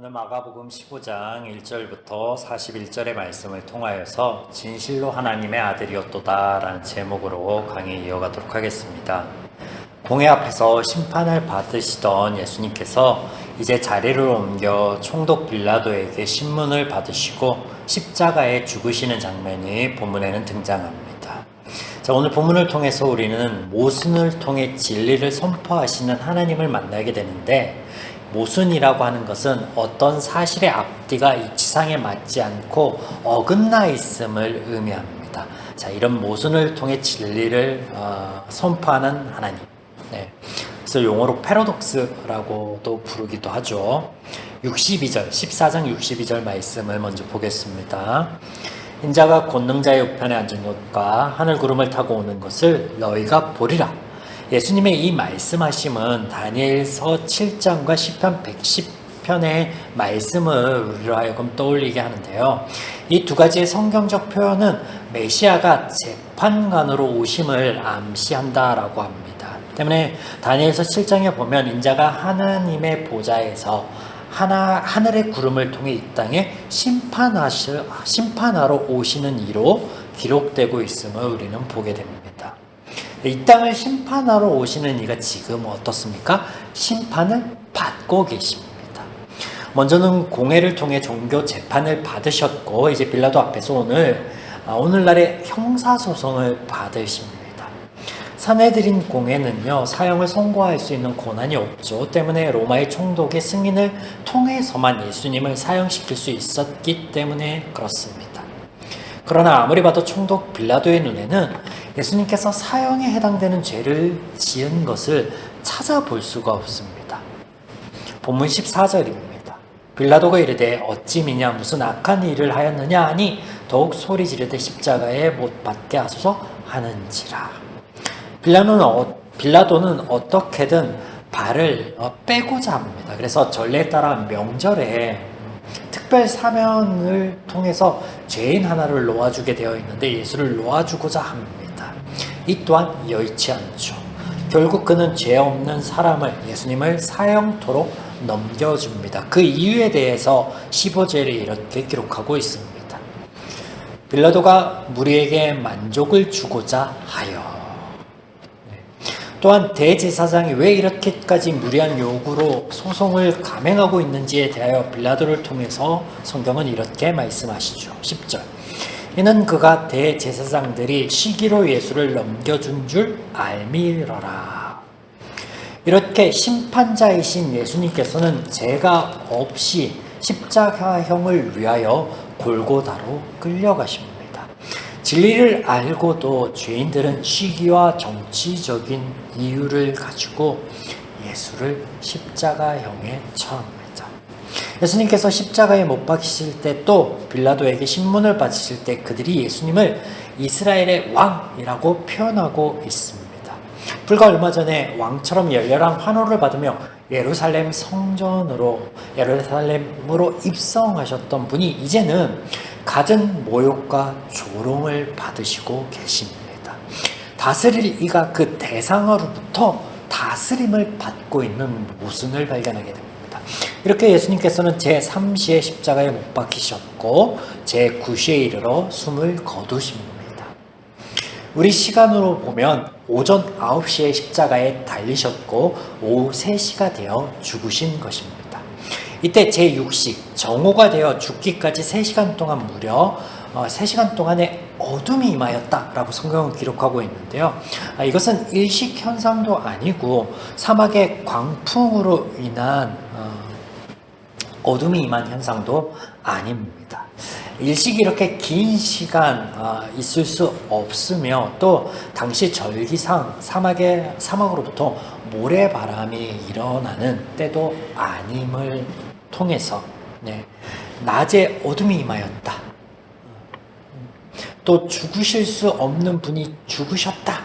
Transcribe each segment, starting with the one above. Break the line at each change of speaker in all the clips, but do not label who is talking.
오늘 마가복음 15장 1절부터 41절의 말씀을 통하여서 진실로 하나님의 아들이었도다 라는 제목으로 강의 이어가도록 하겠습니다. 공회 앞에서 심판을 받으시던 예수님께서 이제 자리를 옮겨 총독 빌라도에게 신문을 받으시고 십자가에 죽으시는 장면이 본문에는 등장합니다. 자, 오늘 본문을 통해서 우리는 모순을 통해 진리를 선포하시는 하나님을 만나게 되는데, 모순이라고 하는 것은 어떤 사실의 앞뒤가 이 지상에 맞지 않고 어긋나 있음을 의미합니다. 자, 이런 모순을 통해 진리를 선포하는 하나님. 네. 그래서 용어로 패러독스라고도 부르기도 하죠. 62절, 14장 62절 말씀을 먼저 보겠습니다. 인자가 권능자의 우편에 앉은 것과 하늘 구름을 타고 오는 것을 너희가 보리라. 예수님의 이 말씀하심은 다니엘서 7장과 시편 110편의 말씀을 우리로 하여금 떠올리게 하는데요. 이 두 가지의 성경적 표현은 메시아가 재판관으로 오심을 암시한다라고 합니다. 때문에 다니엘서 7장에 보면 인자가 하나님의 보좌에서 하늘의 구름을 통해 이 땅에 심판하러 오시는 이로 기록되고 있음을 우리는 보게 됩니다. 이 땅을 심판하러 오시는 이가 지금 어떻습니까? 심판을 받고 계십니다. 먼저는 공회를 통해 종교 재판을 받으셨고, 이제 빌라도 앞에서 오늘날의 형사소송을 받으십니다. 사내들인 공회는요, 사형을 선고할 수 있는 권한이 없죠. 때문에 로마의 총독의 승인을 통해서만 예수님을 사형시킬 수 있었기 때문에 그렇습니다. 그러나 아무리 봐도 총독 빌라도의 눈에는 예수님께서 사형에 해당되는 죄를 지은 것을 찾아볼 수가 없습니다. 본문 14절입니다. 빌라도가 이르되 어찌 미냐 무슨 악한 일을 하였느냐 하니 더욱 소리 지르되 십자가에 못 박게 하소서 하는지라. 빌라도는 어떻게든 발을 빼고자 합니다. 그래서 전례에 따라 명절에 특별 사면을 통해서 죄인 하나를 놓아주게 되어 있는데 예수를 놓아주고자 합니다. 이 또한 여의치 않죠. 결국 그는 죄 없는 사람을, 예수님을 사형토록 넘겨줍니다. 그 이유에 대해서 15절에 이렇게 기록하고 있습니다. 빌라도가 무리에게 만족을 주고자 하여. 또한 대제사장이 왜 이렇게까지 무리한 요구로 소송을 감행하고 있는지에 대하여 빌라도를 통해서 성경은 이렇게 말씀하시죠. 10절. 이는 그가 대제사장들이 시기로 예수를 넘겨준 줄 알미러라. 이렇게 심판자이신 예수님께서는 죄가 없이 십자가형을 위하여 골고다로 끌려가십니다. 진리를 알고도 죄인들은 시기와 정치적인 이유를 가지고 예수를 십자가형에 처합니다. 예수님께서 십자가에 못 박히실 때, 또 빌라도에게 신문을 받으실 때 그들이 예수님을 이스라엘의 왕이라고 표현하고 있습니다. 불과 얼마 전에 왕처럼 열렬한 환호를 받으며 예루살렘으로 입성하셨던 분이 이제는 갖은 모욕과 조롱을 받으시고 계십니다. 다스릴 이가 그 대상으로부터 다스림을 받고 있는 모순을 발견하게 됩니다. 이렇게 예수님께서는 제3시에 십자가에 못 박히셨고 제9시에 이르러 숨을 거두십니다. 우리 시간으로 보면 오전 9시에 십자가에 달리셨고 오후 3시가 되어 죽으신 것입니다. 이때 제6시, 정오가 되어 죽기까지 3시간 동안 무려 3시간 동안의 어둠이 임하였다라고 성경은 기록하고 있는데요. 이것은 일식 현상도 아니고 사막의 광풍으로 인한 어둠이 임한 현상도 아닙니다. 일식이 이렇게 긴 시간 있을 수 없으며, 또 당시 절기상 사막으로부터 모래바람이 일어나는 때도 아님을 통해서 낮에 어둠이 임하였다. 또 죽으실 수 없는 분이 죽으셨다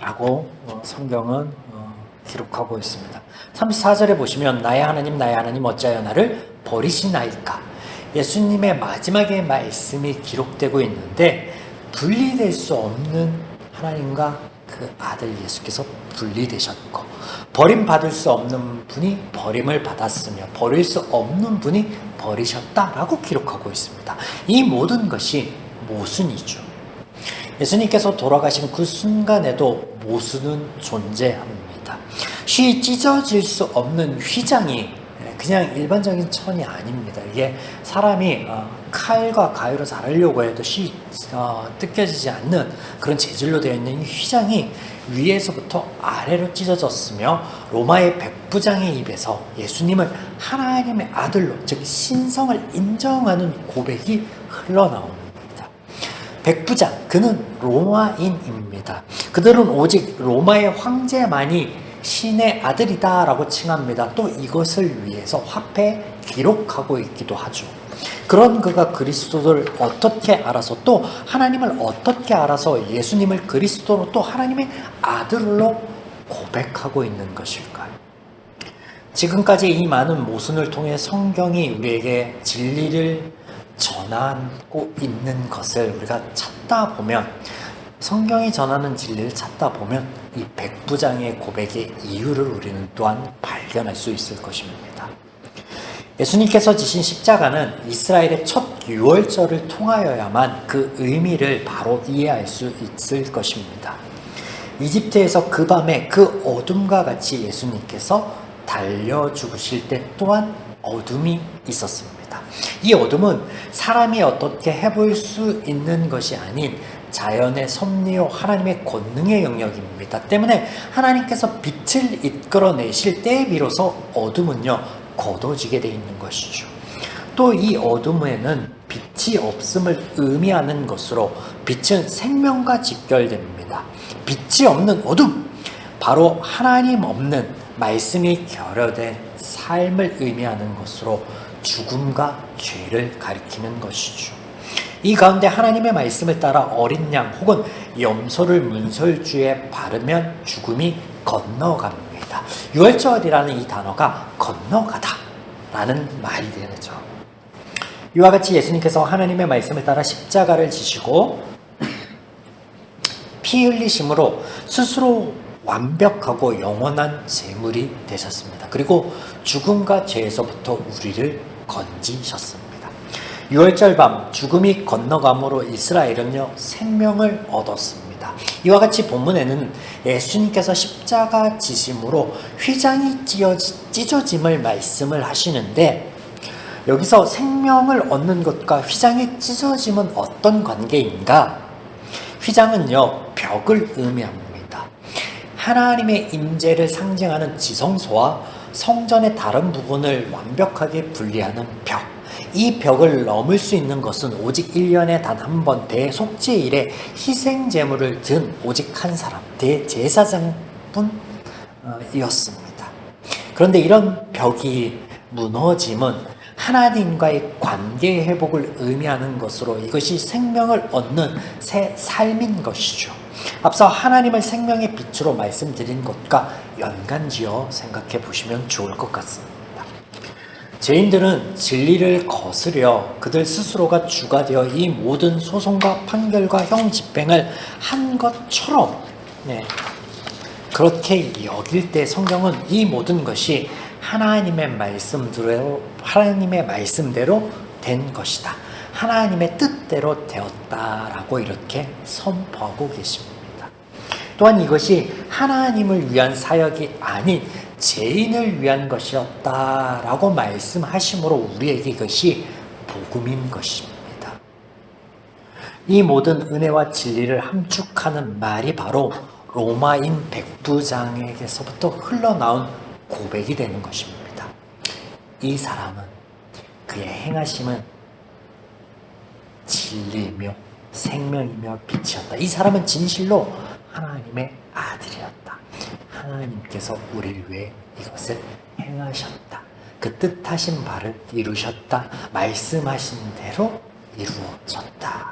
라고 성경은 기록하고 있습니다. 34절에 보시면 나의 하나님 어찌하여 나를 버리시나이까. 예수님의 마지막의 말씀이 기록되고 있는데, 분리될 수 없는 하나님과 그 아들 예수께서 분리되셨고, 버림받을 수 없는 분이 버림을 받았으며 버릴 수 없는 분이 버리셨다라고 기록하고 있습니다. 이 모든 것이 모순이죠. 예수님께서 돌아가신 그 순간에도 모순은 존재합니다. 쉬 찢어질 수 없는 휘장이 그냥 일반적인 천이 아닙니다. 이게 사람이 칼과 가위로 자르려고 해도 쉬 뜯겨지지 않는 그런 재질로 되어 있는 이 휘장이 위에서부터 아래로 찢어졌으며 로마의 백부장의 입에서 예수님을 하나님의 아들로, 즉 신성을 인정하는 고백이 흘러나옵니다. 백부장, 그는 로마인입니다. 그들은 오직 로마의 황제만이 신의 아들이다 라고 칭합니다. 또 이것을 위해서 화폐에 기록하고 있기도 하죠. 그런 그가 그리스도를 어떻게 알아서, 또 하나님을 어떻게 알아서 예수님을 그리스도로 또 하나님의 아들로 고백하고 있는 것일까요? 지금까지 이 많은 모순을 통해 성경이 우리에게 진리를 전하고 있는 것을 우리가 찾다 보면, 성경이 전하는 진리를 찾다 보면 이 백부장의 고백의 이유를 우리는 또한 발견할 수 있을 것입니다. 예수님께서 지신 십자가는 이스라엘의 첫 유월절을 통하여야만 그 의미를 바로 이해할 수 있을 것입니다. 이집트에서 그 밤에 그 어둠과 같이 예수님께서 달려 죽으실 때 또한 어둠이 있었습니다. 이 어둠은 사람이 어떻게 해볼 수 있는 것이 아닌 자연의 섭리요 하나님의 권능의 영역입니다. 때문에 하나님께서 빛을 이끌어내실 때에 비로소 어둠은요 거둬지게 되어 있는 것이죠. 또 이 어둠에는 빛이 없음을 의미하는 것으로 빛은 생명과 직결됩니다. 빛이 없는 어둠, 바로 하나님 없는 말씀이 결여된 삶을 의미하는 것으로 죽음과 죄를 가리키는 것이죠. 이 가운데 하나님의 말씀을 따라 어린 양 혹은 염소를 문설주에 바르면 죽음이 건너갑니다. 유월절이라는 이 단어가 건너가다 라는 말이 되죠. 이와 같이 예수님께서 하나님의 말씀을 따라 십자가를 지시고 피 흘리심으로 스스로 완벽하고 영원한 제물이 되셨습니다. 그리고 죽음과 죄에서부터 우리를 건지셨습니다. 유월절 밤 죽음이 건너감으로 이스라엘은요 생명을 얻었습니다. 이와 같이 본문에는 예수님께서 십자가 지심으로 휘장이 찢어짐을 말씀을 하시는데, 여기서 생명을 얻는 것과 휘장이 찢어짐은 어떤 관계인가? 휘장은요 벽을 의미합니다. 하나님의 임재를 상징하는 지성소와 성전의 다른 부분을 완벽하게 분리하는 벽, 이 벽을 넘을 수 있는 것은 오직 1년에 단 한 번 대속죄일에 희생제물을 든 오직 한 사람, 대제사장뿐이었습니다. 그런데 이런 벽이 무너짐은 하나님과의 관계 회복을 의미하는 것으로 이것이 생명을 얻는 새 삶인 것이죠. 앞서 하나님을 생명의 빛으로 말씀드린 것과 연관지어 생각해 보시면 좋을 것 같습니다. 죄인들은 진리를 거스려 그들 스스로가 주가 되어 이 모든 소송과 판결과 형 집행을 한 것처럼 그렇게 여길 때 성경은 이 모든 것이 하나님의 말씀대로 된 것이다, 하나님의 뜻대로 되었다라고 이렇게 선포하고 계십니다. 또한 이것이 하나님을 위한 사역이 아닌 죄인을 위한 것이었다라고 말씀하심으로 우리에게 이것이 복음인 것입니다. 이 모든 은혜와 진리를 함축하는 말이 바로 로마인 백부장에게서부터 흘러나온 고백이 되는 것입니다. 이 사람은, 그의 행하심은 진리이며 생명이며 빛이었다. 이 사람은 진실로 하나님의 아들이었다. 하나님께서 우리를 위해 이것을 행하셨다. 그 뜻하신 바를 이루셨다. 말씀하신 대로 이루어졌다.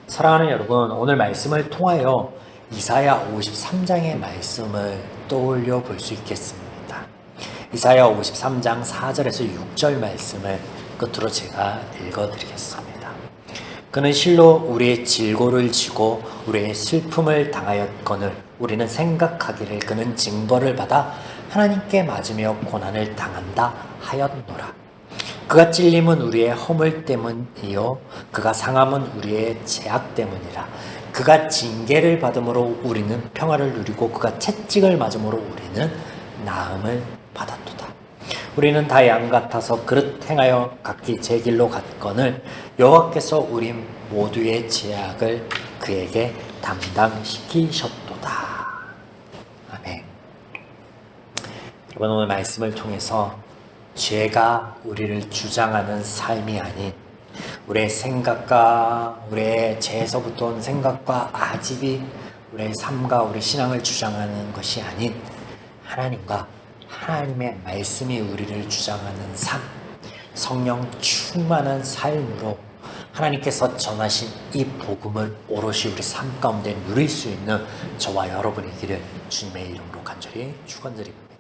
사랑하는 여러분, 오늘 말씀을 통하여 이사야 53장의 말씀을 떠올려 볼 수 있겠습니다. 이사야 53장 4절에서 6절 말씀을 끝으로 제가 읽어드리겠습니다. 그는 실로 우리의 질고를 지고 우리의 슬픔을 당하였거늘 우리는 생각하기를 그는 징벌을 받아 하나님께 맞으며 고난을 당한다 하였노라. 그가 찔림은 우리의 허물 때문이요 그가 상함은 우리의 죄악 때문이라. 그가 징계를 받음으로 우리는 평화를 누리고 그가 채찍을 맞음으로 우리는 나음을 받았도다. 우리는 다 양 같아서 그릇 행하여 각기 제 길로 갔거늘 여호와께서 우리 모두의 죄악을 그에게 담당시키셨도다. 아멘. 여러분, 오늘 말씀을 통해서 죄가 우리를 주장하는 삶이 아닌 우리의 생각과 우리의 죄에서부터 온 생각과 아집이 우리의 삶과 우리 신앙을 주장하는 것이 아닌 하나님과 하나님의 말씀이 우리를 주장하는 삶, 성령 충만한 삶으로 하나님께서 전하신 이 복음을 오롯이 우리 삶 가운데 누릴 수 있는 저와 여러분의 길을 주님의 이름으로 간절히 축원드립니다.